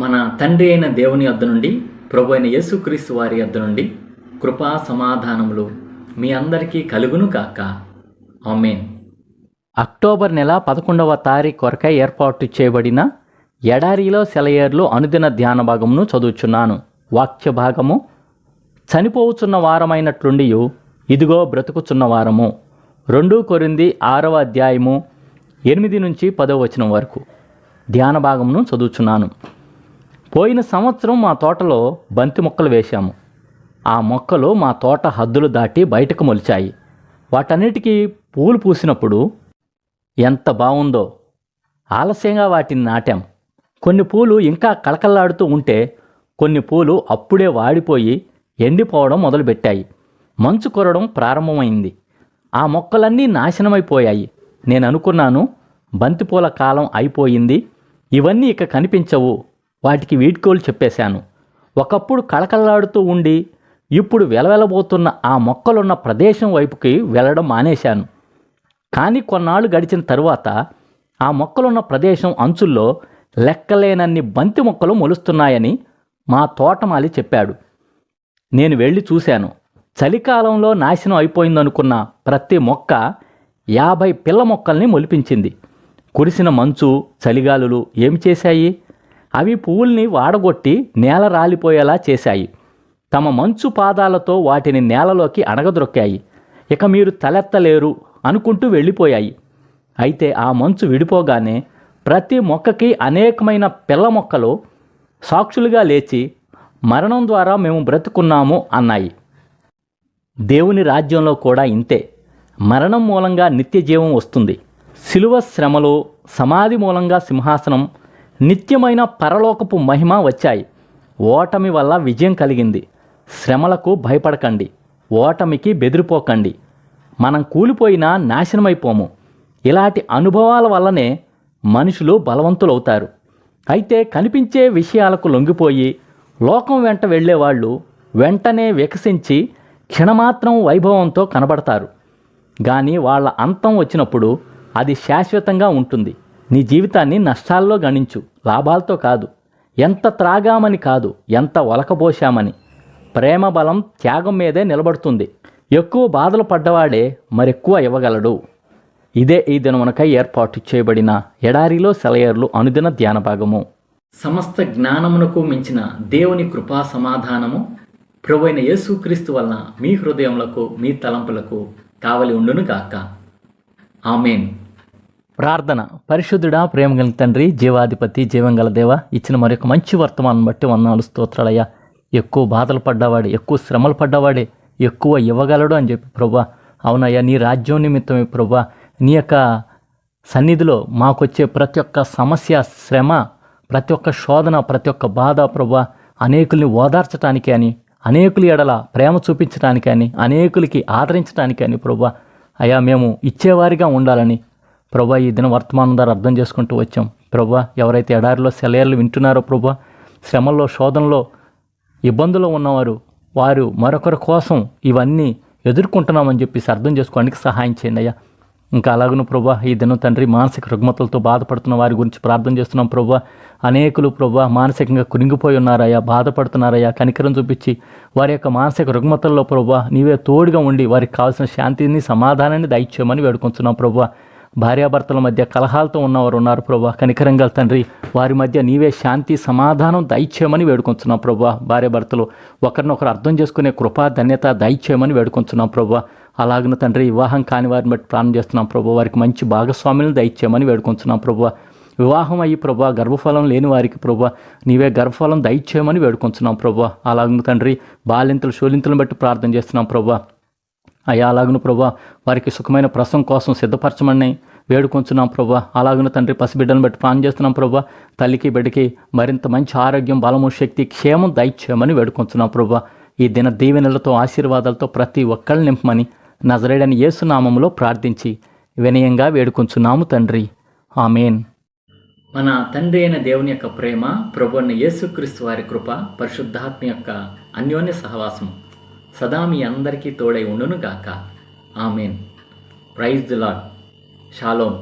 మన తండ్రి అయిన దేవుని యొద్ద నుండి, ప్రభు అయిన యేసుక్రీస్తు వారి యొద్ద నుండి కృపా సమాధానములు మీ అందరికీ కలుగును కాక. ఆమేన్. అక్టోబర్ నెల 11వ తారీఖు కొరకై ఏర్పాటు చేయబడిన ఎడారిలో సెలయేర్లు అనుదిన ధ్యాన భాగమును చదువుచున్నాను. వాక్య భాగము: చనిపోవుచున్న వారమైనట్లుండి ఇదిగో బ్రతుకుచున్న వారము. 2 కొరింథీ 6వ అధ్యాయము 8 నుంచి 10వ వచనం వరకు ధ్యాన భాగమును చదువుచున్నాను. పోయిన సంవత్సరం మా తోటలో బంతి మొక్కలు వేశాము. ఆ మొక్కలు మా తోట హద్దులు దాటి బయటకు మొలిచాయి. వాటన్నిటికీ పూలు పూసినప్పుడు ఎంత బాగుందో. ఆలస్యంగా వాటిని నాటాం. కొన్ని పూలు ఇంకా కళకళలాడుతూ ఉంటే కొన్ని పూలు అప్పుడే వాడిపోయి ఎండిపోవడం మొదలుపెట్టాయి. మంచు కురవడం ప్రారంభమైంది. ఆ మొక్కలన్నీ నాశనమైపోయాయి. నేను అనుకున్నాను, బంతిపూల కాలం అయిపోయింది, ఇవన్నీ ఇక కనిపించవు. వాటికి వీడ్కోలు చెప్పేశాను. ఒకప్పుడు కళకళలాడుతూ ఉండి ఇప్పుడు వెలవెలబోతున్న ఆ మొక్కలున్న ప్రదేశం వైపుకి వెళ్ళడం మానేశాను. కానీ కొన్నాళ్ళు గడిచిన తరువాత ఆ మొక్కలున్న ప్రదేశం అంచుల్లో లెక్కలేనన్ని బంతి మొక్కలు మొలుస్తున్నాయని మా తోటమాలి చెప్పాడు. నేను వెళ్ళి చూశాను. చలికాలంలో నాశనం అయిపోయిందనుకున్న ప్రతి మొక్క 50 పిల్ల మొక్కల్ని మొలిపించింది. కురిసిన మంచు, చలిగాలులు ఏమి చేశాయి? అవి పువ్వుల్ని వాడగొట్టి నేల రాలిపోయేలా చేశాయి. తమ మంచు పాదాలతో వాటిని నేలలోకి అణగద్రొక్కాయి. ఇక మీరు తలెత్తలేరు అనుకుంటూ వెళ్ళిపోయాయి. అయితే ఆ మంచు విడిపోగానే ప్రతి మొక్కకి అనేకమైన పిల్ల మొక్కలు సాక్షులుగా లేచి మరణం ద్వారా మేము బ్రతుకున్నాము అన్నాయి. దేవుని రాజ్యంలో కూడా ఇంతే. మరణం మూలంగా నిత్య జీవం వస్తుంది. శిలువ శ్రమలు, సమాధి మూలంగా సింహాసనం, నిత్యమైన పరలోకపు మహిమ వచ్చాయి. ఓటమి వల్ల విజయం కలిగింది. శ్రమలకు భయపడకండి, ఓటమికి బెదిరిపోకండి. మనం కూలిపోయినా నాశనమైపోము. ఇలాంటి అనుభవాల వల్లనే మనుషులు బలవంతులవుతారు. అయితే కనిపించే విషయాలకు లొంగిపోయి లోకం వెంట వెళ్ళేవాళ్ళు వెంటనే వికసించి క్షణమాత్రం వైభవంతో కనబడతారు. కానీ వాళ్ళ అంతం వచ్చినప్పుడు అది శాశ్వతంగా ఉంటుంది. నీ జీవితాన్ని నష్టాల్లో గణించు, లాభాలతో కాదు. ఎంత త్రాగామని కాదు, ఎంత ఒలకబోశామని. ప్రేమ బలం త్యాగం మీదే నిలబడుతుంది. ఎక్కువ బాధలు పడ్డవాడే మరెక్కువ ఇవ్వగలడు. ఇదే ఈ దినమునకై ఏర్పాటు చేయబడిన ఎడారిలో సెలయేర్లు అనుదిన ధ్యాన భాగము. సమస్త జ్ఞానమునకు మించిన దేవుని కృపా సమాధానము ప్రభువైన యేసుక్రీస్తు వలన మీ హృదయములకు, మీ తలంపులకు కావలి ఉండును గాక. ఆమేన్. ప్రార్థన. పరిశుద్ధుడా, ప్రేమగల తండ్రి, జీవాధిపతి, జీవంగల దేవ, ఇచ్చిన మరొక మంచి వర్తమానం బట్టి వందనాలు, స్తోత్రాలయ్యా. ఎక్కువ బాధలు పడ్డవాడే, ఎక్కువ శ్రమలు పడ్డవాడే ఎక్కువ ఇవ్వగలడు అని చెప్పి ప్రభా. అవునయ్యా, నీ రాజ్యం నిమిత్తమే ప్రభా, నీ యొక్క సన్నిధిలో మాకొచ్చే ప్రతి ఒక్క సమస్య, శ్రమ, ప్రతి ఒక్క శోధన, ప్రతి ఒక్క బాధ ప్రభా, అనేకుల్ని ఓదార్చడానికి అని, అనేకుల ఎడల ప్రేమ చూపించడానికి అని, అనేకులకి ఆదరించడానికి అని ప్రభా అయ్యా, మేము ఇచ్చేవారిగా ఉండాలని ప్రభా ఈ దిన వర్తమానం ద్వారా అర్థం చేసుకుంటూ వచ్చాం. ప్రభా, ఎవరైతే ఎడారిలో సెలయేర్లు వింటున్నారో ప్రభా, శ్రమల్లో, శోధనలో, ఇబ్బందుల్లో ఉన్నవారు, వారు మరొకరి కోసం ఇవన్నీ ఎదుర్కొంటున్నామని చెప్పేసి అర్థం చేసుకోవడానికి సహాయం చేయండి అయ్యా. ఇంకా అలాగను ప్రభా, ఈ దినం తండ్రి మానసిక రుగ్మతలతో బాధపడుతున్న వారి గురించి ప్రార్థన చేస్తున్నాం ప్రభా. అనేకులు ప్రభా మానసికంగా కురింగిపోయి ఉన్నారయ్యా, బాధపడుతున్నారయ్యా. కనికరం చూపించి వారి యొక్క మానసిక రుగ్మతల్లో ప్రభా నీవే తోడుగా ఉండి వారికి కావాల్సిన శాంతిని, సమాధానాన్ని దయచేయమని వేడుకొంచున్నాం ప్రభా. భార్యాభర్తల మధ్య కలహాలతో ఉన్నవారు ఉన్నారు ప్రభా, కనికరంగా తండ్రి వారి మధ్య నీవే శాంతి, సమాధానం దయచేయమని వేడుకొంచున్నాం ప్రభా. భార్యాభర్తలు ఒకరినొకరు అర్థం చేసుకునే కృపా, ధన్యత దయచేయమని వేడుకొంచున్నాం ప్రభా. అలాగిన తండ్రి వివాహం కాని వారిని బట్టి ప్రార్థన చేస్తున్నాం ప్రభా, వారికి మంచి భాగస్వాములను దయచేయమని వేడుకొంచున్నాం ప్రభా. వివాహం అయ్యి ప్రభా గర్భఫలం లేని వారికి ప్రభా నీవే గర్భఫలం దయచేయమని వేడుకొంచున్నాం ప్రభా. అలాగిన తండ్రి బాలింతలు, శూలింతలను బట్టి ప్రార్థన చేస్తున్నాం ప్రభా. అయ్యా, అలాగును ప్రభా వారికి సుఖమైన ప్రసవం కోసం సిద్ధపరచమని వేడుకొంచున్నాం ప్రభా. అలాగున తండ్రి పసిబిడ్డలను బట్టి ప్రార్థన చేస్తున్నాం ప్రభా. తల్లికి, బిడ్డకి మరింత మంచి ఆరోగ్యం, బలము, శక్తి, క్షేమం దయచేయమని వేడుకొంచున్నాం ప్రభా. ఈ దిన దీవెనలతో, ఆశీర్వాదాలతో ప్రతి ఒక్కళ్ళని నింపమని నజరేయుడైన యేసు నామములో ప్రార్థించి వినయంగా వేడుకొంచున్నాము తండ్రి. ఆమేన్. మన తండ్రి అయిన దేవుని యొక్క ప్రేమ, ప్రభువైన యేసుక్రీస్తు వారి కృప, పరిశుద్ధాత్మ యొక్క అన్యోన్య సహవాసం సదా మీ అందరికీ తోడై ఉండును గాక. Amen. Praise the lord. Shalom.